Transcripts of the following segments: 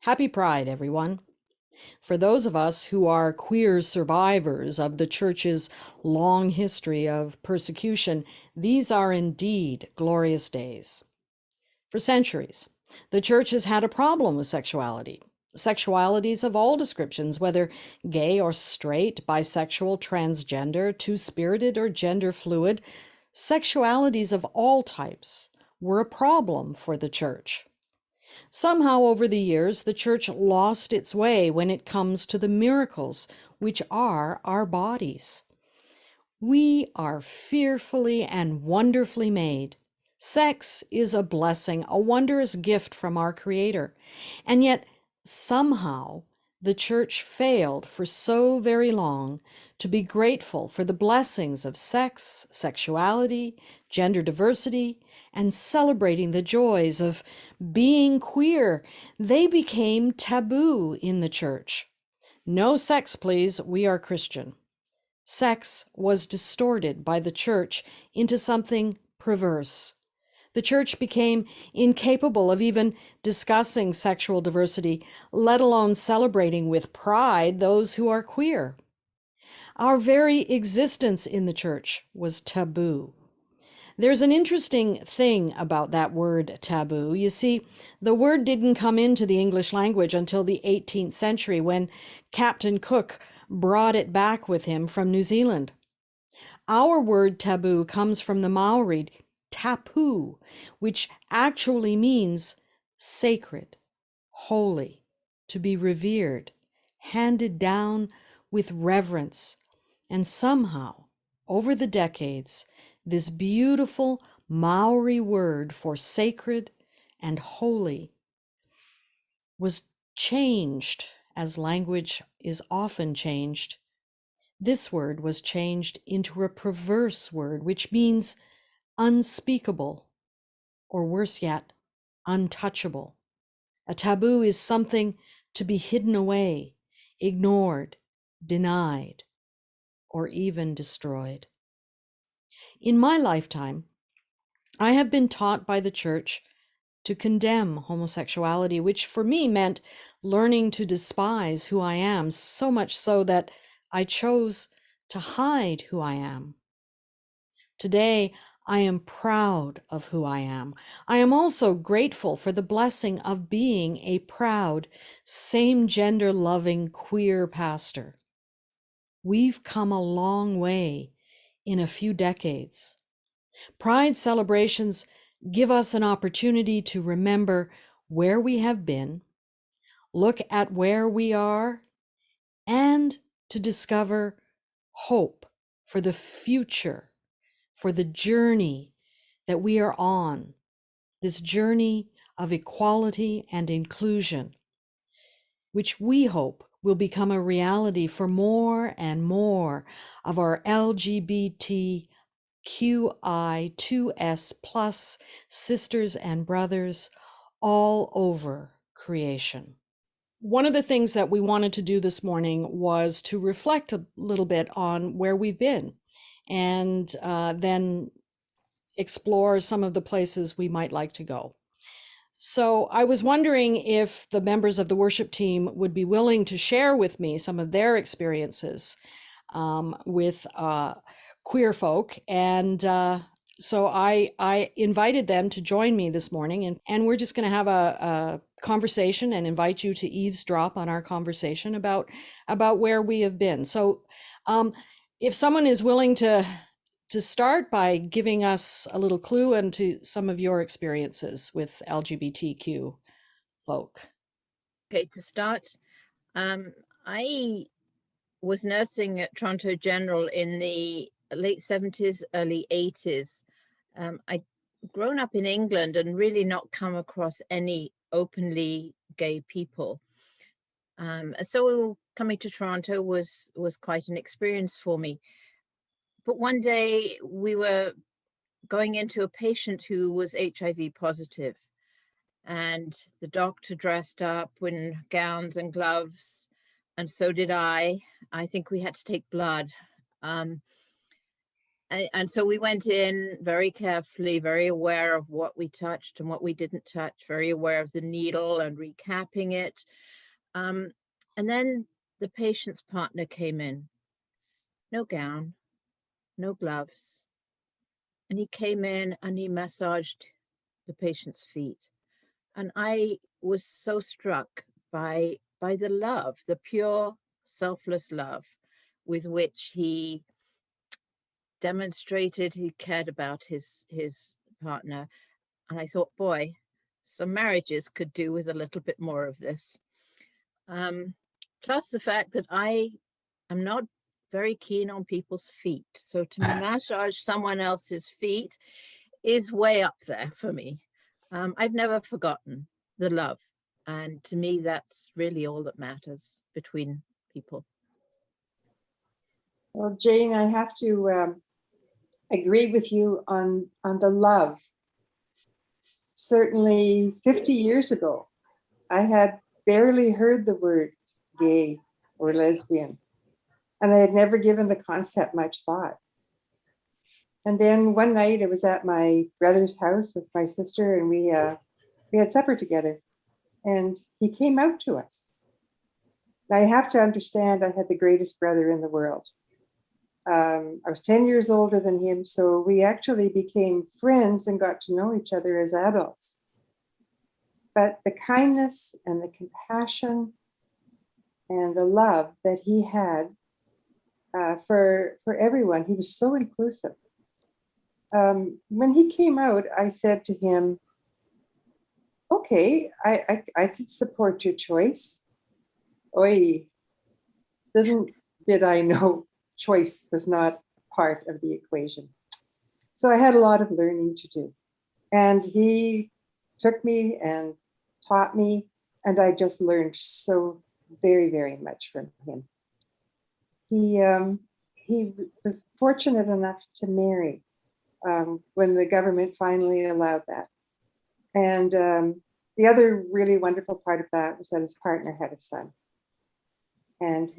Happy Pride, everyone. For those of us who are queer survivors of the Church's long history of persecution, these are indeed glorious days. For centuries, the Church has had a problem with sexuality. Sexualities of all descriptions, whether gay or straight, bisexual, transgender, two-spirited, or gender fluid, sexualities of all types were a problem for the Church. Somehow, over the years, the Church lost its way when it comes to the miracles, which are our bodies. We are fearfully and wonderfully made. Sex is a blessing, a wondrous gift from our Creator. And yet, somehow, the Church failed for so very long to be grateful for the blessings of sex, sexuality, gender diversity, and celebrating the joys of being queer. They became taboo in the Church. No sex, please, we are Christian. Sex was distorted by the Church into something perverse. The Church became incapable of even discussing sexual diversity, let alone celebrating with pride those who are queer. Our very existence in the Church was taboo. There's an interesting thing about that word taboo. You see, the word didn't come into the English language until the 18th century when Captain Cook brought it back with him from New Zealand. Our word taboo comes from the Maori tapu, which actually means sacred, holy, to be revered, handed down with reverence. And somehow, over the decades, this beautiful Maori word for sacred and holy was changed, as language is often changed. This word was changed into a perverse word, which means unspeakable, or worse yet, untouchable. A taboo is something to be hidden away, ignored, denied, or even destroyed. In my lifetime, I have been taught by the Church to condemn homosexuality, which for me meant learning to despise who I am, so much so that I chose to hide who I am. Today, I am proud of who I am. I am also grateful for the blessing of being a proud, same-gender loving queer pastor. We've come a long way in a few decades. Pride celebrations give us an opportunity to remember where we have been, look at where we are, and to discover hope for the future, for the journey that we are on, this journey of equality and inclusion, which we hope will become a reality for more and more of our LGBTQI2S plus sisters and brothers all over creation. One of the things that we wanted to do this morning was to reflect a little bit on where we've been and then explore some of the places we might like to go. So I was wondering if the members of the worship team would be willing to share with me some of their experiences with queer folk. And so I invited them to join me this morning, and we're just going to have a conversation and invite you to eavesdrop on our conversation about where we have been. So if someone is willing to start by giving us a little clue into some of your experiences with LGBTQ folk. Okay, to start, I was nursing at Toronto General in the late 70s, early 80s. I'd grown up in England and really not come across any openly gay people. So coming to Toronto was quite an experience for me. But one day we were going into a patient who was HIV positive, and the doctor dressed up in gowns and gloves, and so did I. I think we had to take blood. and so we went in very carefully, very aware of what we touched and what we didn't touch, very aware of the needle and recapping it. Um, and then the patient's partner came in, no gown, no gloves. And he came in and he massaged the patient's feet. And I was so struck by the love, the pure, selfless love with which he demonstrated he cared about his partner. And I thought, boy, some marriages could do with a little bit more of this. Plus the fact that I am not very keen on people's feet. So to massage someone else's feet is way up there for me. I've never forgotten the love. And to me, that's really all that matters between people. Well, Jane, I have to agree with you on the love. Certainly 50 years ago, I had barely heard the word gay or lesbian, and I had never given the concept much thought. And then one night I was at my brother's house with my sister, and we had supper together, and he came out to us. Now, I have to understand, I had the greatest brother in the world. I was 10 years older than him, so we actually became friends and got to know each other as adults. But the kindness and the compassion and the love that he had for everyone, he was so inclusive. When he came out, I said to him, okay, I could support your choice. Oi, did I know choice was not part of the equation. So I had a lot of learning to do. And he took me and taught me, and I just learned so very, very much from him. He was fortunate enough to marry when the government finally allowed that. And the other really wonderful part of that was that his partner had a son. And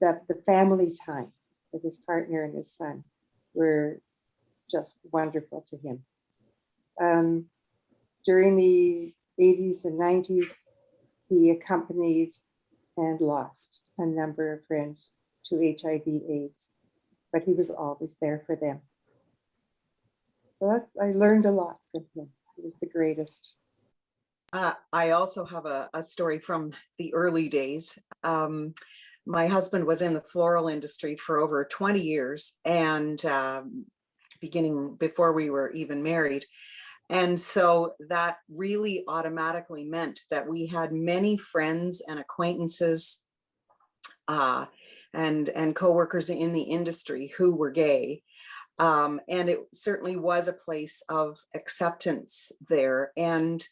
that the family time with his partner and his son were just wonderful to him. During the 80s and 90s, he accompanied and lost a number of friends to HIV/AIDS, but he was always there for them. So I learned a lot from him. He was the greatest. I also have a story from the early days. My husband was in the floral industry for over 20 years, and beginning before we were even married. And so that really automatically meant that we had many friends and acquaintances and coworkers in the industry who were gay. And it certainly was a place of acceptance there. And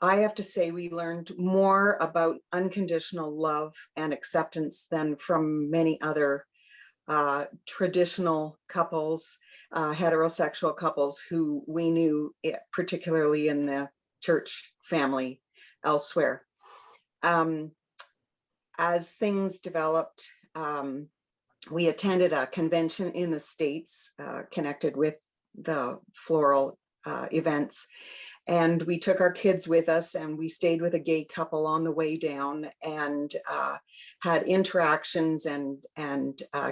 I have to say, we learned more about unconditional love and acceptance than from many other traditional couples, heterosexual couples who we knew, particularly in the church family elsewhere. As things developed, we attended a convention in the States connected with the floral events. And we took our kids with us, and we stayed with a gay couple on the way down, and had interactions and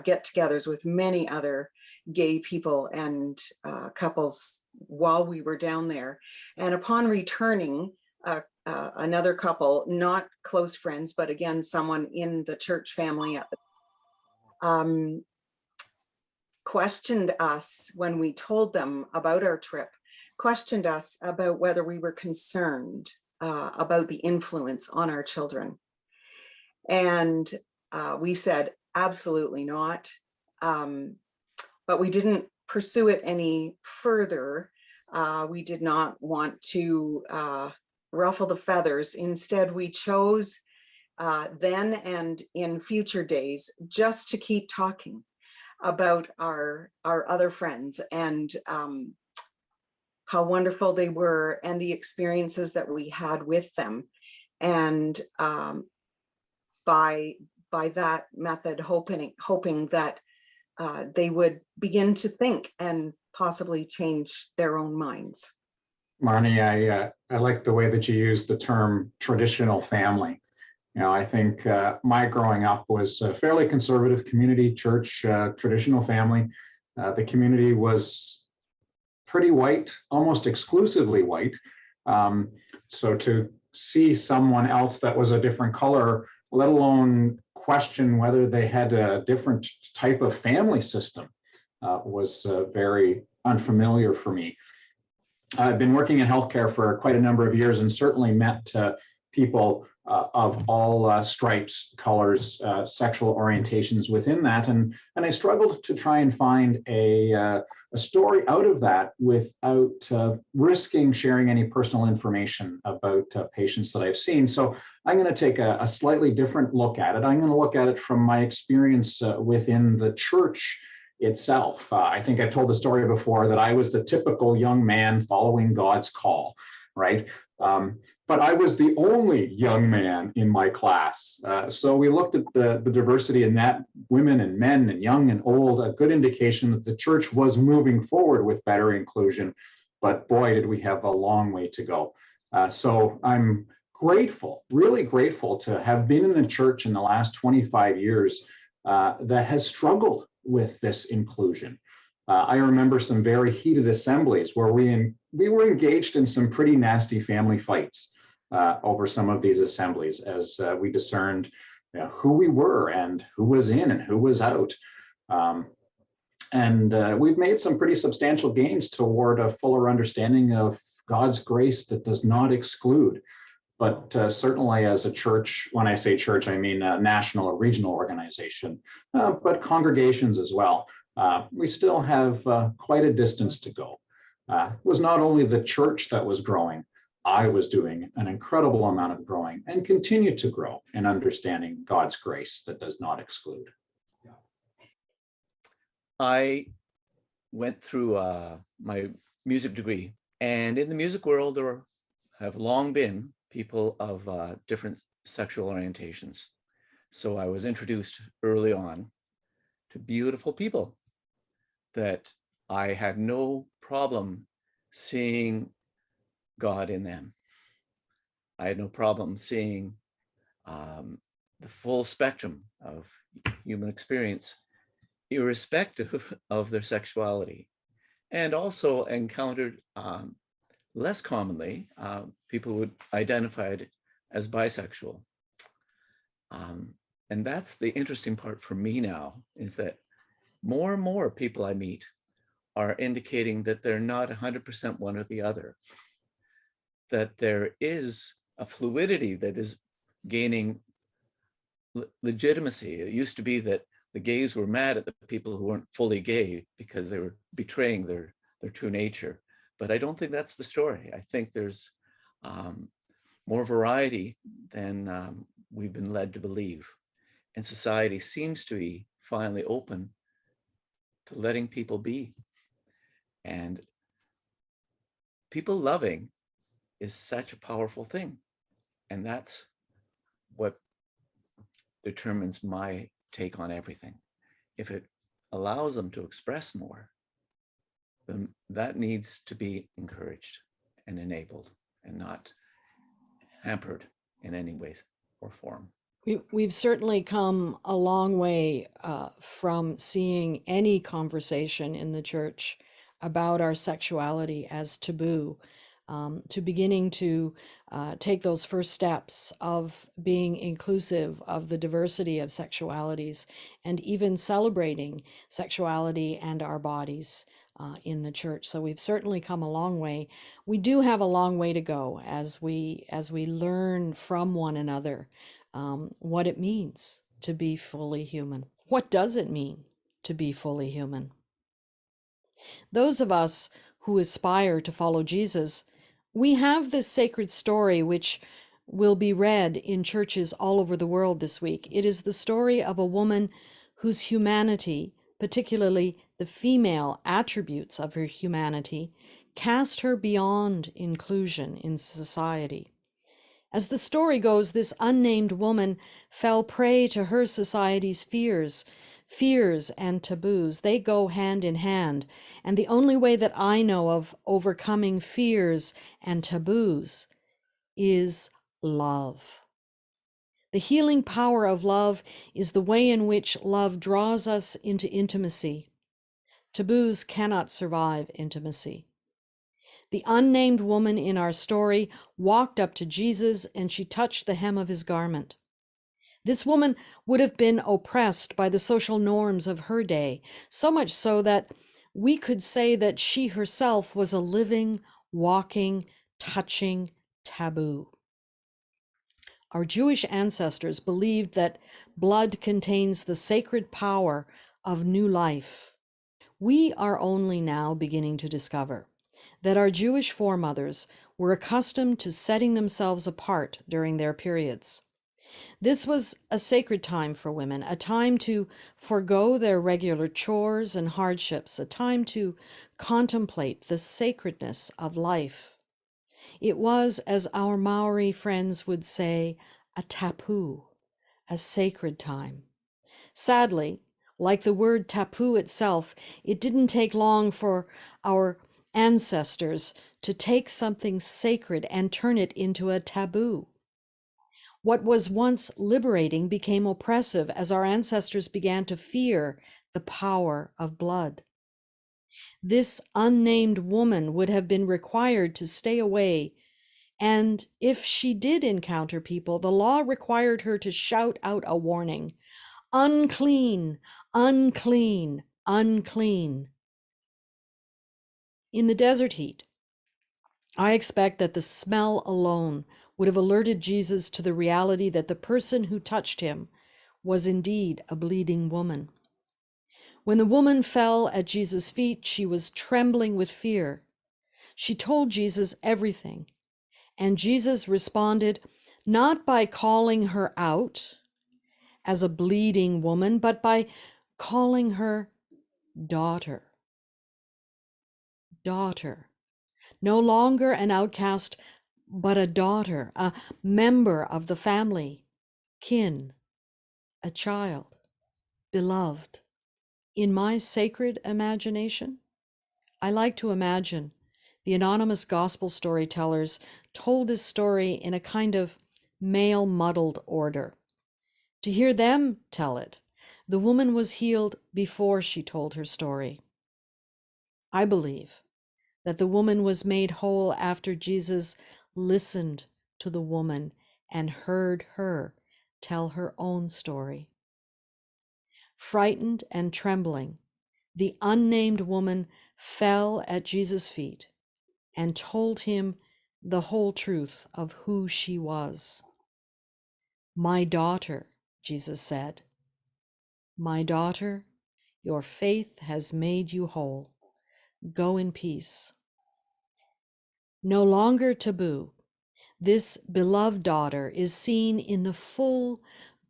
get-togethers with many other gay people and couples while we were down there. And upon returning, another couple, not close friends, but again, someone in the church family at the questioned us when we told them about our trip, questioned us about whether we were concerned about the influence on our children. And we said, absolutely not. But we didn't pursue it any further. We did not want to ruffle the feathers. Instead, we chose then and in future days just to keep talking about our other friends and how wonderful they were and the experiences that we had with them. And by that method, hoping that they would begin to think and possibly change their own minds. Marnie, I like the way that you use the term traditional family. I think my growing up was a fairly conservative community church, traditional family. The community was pretty white, almost exclusively white. So to see someone else that was a different color, let alone question whether they had a different type of family system, was very unfamiliar for me. I've been working in healthcare for quite a number of years and certainly met people of all stripes, colors, sexual orientations within that. And I struggled to try and find a story out of that without risking sharing any personal information about patients that I've seen. So I'm going to take a slightly different look at it. I'm going to look at it from my experience within the church itself. I think I told the story before that I was the typical young man following God's call, right? But I was the only young man in my class. So we looked at the diversity in that, women and men and young and old, a good indication that the church was moving forward with better inclusion. But boy, did we have a long way to go. So I'm grateful, really grateful to have been in the church in the last 25 years that has struggled with this inclusion. I remember some very heated assemblies where we were engaged in some pretty nasty family fights over some of these assemblies as we discerned who we were and who was in and who was out. And we've made some pretty substantial gains toward a fuller understanding of God's grace that does not exclude. But certainly as a church, when I say church, I mean a national or regional organization, but congregations as well. We still have quite a distance to go. It was not only the church that was growing, I was doing an incredible amount of growing and continue to grow in understanding God's grace that does not exclude. I went through my music degree, and in the music world, there have long been people of different sexual orientations. So I was introduced early on to beautiful people that I had no problem seeing God in them. I had no problem seeing the full spectrum of human experience, irrespective of their sexuality, and also encountered less commonly people would identify as bisexual. And that's the interesting part for me now, is that more and more people I meet are indicating that they're not 100% one or the other, that there is a fluidity that is gaining legitimacy. It used to be that the gays were mad at the people who weren't fully gay because they were betraying their true nature. But I don't think that's the story. I think there's more variety than we've been led to believe. And society seems to be finally open to letting people be. And people loving is such a powerful thing. And that's what determines my take on everything. If it allows them to express more, then that needs to be encouraged and enabled and not hampered in any way or form. We've certainly come a long way from seeing any conversation in the church about our sexuality as taboo, to beginning to take those first steps of being inclusive of the diversity of sexualities and even celebrating sexuality and our bodies in the church. So we've certainly come a long way. We do have a long way to go as we learn from one another what it means to be fully human. What does it mean to be fully human? Those of us who aspire to follow Jesus, we have this sacred story which will be read in churches all over the world this week. It is the story of a woman whose humanity, particularly the female attributes of her humanity, cast her beyond inclusion in society. As the story goes, this unnamed woman fell prey to her society's fears, Fears and taboos, they go hand in hand. And the only way that I know of overcoming fears and taboos is love. The healing power of love is the way in which love draws us into intimacy. Taboos cannot survive intimacy. The unnamed woman in our story walked up to Jesus and she touched the hem of his garment. This woman would have been oppressed by the social norms of her day, so much so that we could say that she herself was a living, walking, touching taboo. Our Jewish ancestors believed that blood contains the sacred power of new life. We are only now beginning to discover that our Jewish foremothers were accustomed to setting themselves apart during their periods. This was a sacred time for women, a time to forego their regular chores and hardships, a time to contemplate the sacredness of life. It was, as our Maori friends would say, a tapu, a sacred time. Sadly, like the word tapu itself, it didn't take long for our ancestors to take something sacred and turn it into a taboo. What was once liberating became oppressive as our ancestors began to fear the power of blood. This unnamed woman would have been required to stay away, and if she did encounter people, the law required her to shout out a warning: unclean, unclean, unclean. In the desert heat, I expect that the smell alone would have alerted Jesus to the reality that the person who touched him was indeed a bleeding woman. When the woman fell at Jesus' feet, she was trembling with fear. She told Jesus everything, and Jesus responded not by calling her out as a bleeding woman, but by calling her daughter. Daughter. No longer an outcast, but a daughter, a member of the family, kin, a child, beloved. In my sacred imagination, I like to imagine the anonymous gospel storytellers told this story in a kind of male muddled order. To hear them tell it, the woman was healed before she told her story. I believe that the woman was made whole after Jesus listened to the woman and heard her tell her own story. Frightened and trembling, the unnamed woman fell at Jesus' feet and told him the whole truth of who she was. My daughter, Jesus said, my daughter, your faith has made you whole. Go in peace. No longer taboo, this beloved daughter is seen in the full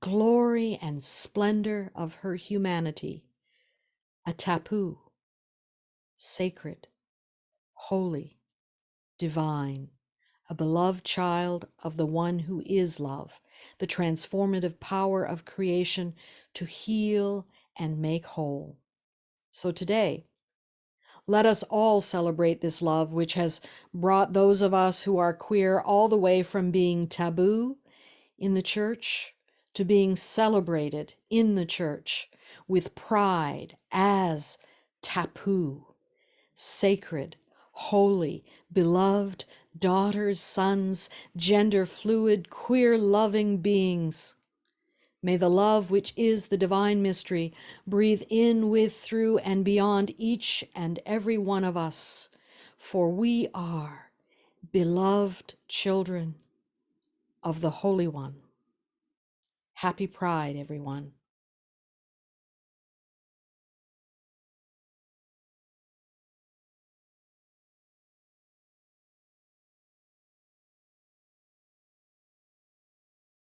glory and splendor of her humanity, a tapu, sacred, holy, divine, a beloved child of the one who is love, the transformative power of creation to heal and make whole. So today, let us all celebrate this love, which has brought those of us who are queer all the way from being taboo in the church to being celebrated in the church with pride as tapu, sacred, holy, beloved daughters, sons, gender fluid, queer loving beings. May the love which is the divine mystery breathe in, with, through, and beyond each and every one of us, for we are beloved children of the Holy One. Happy Pride, everyone.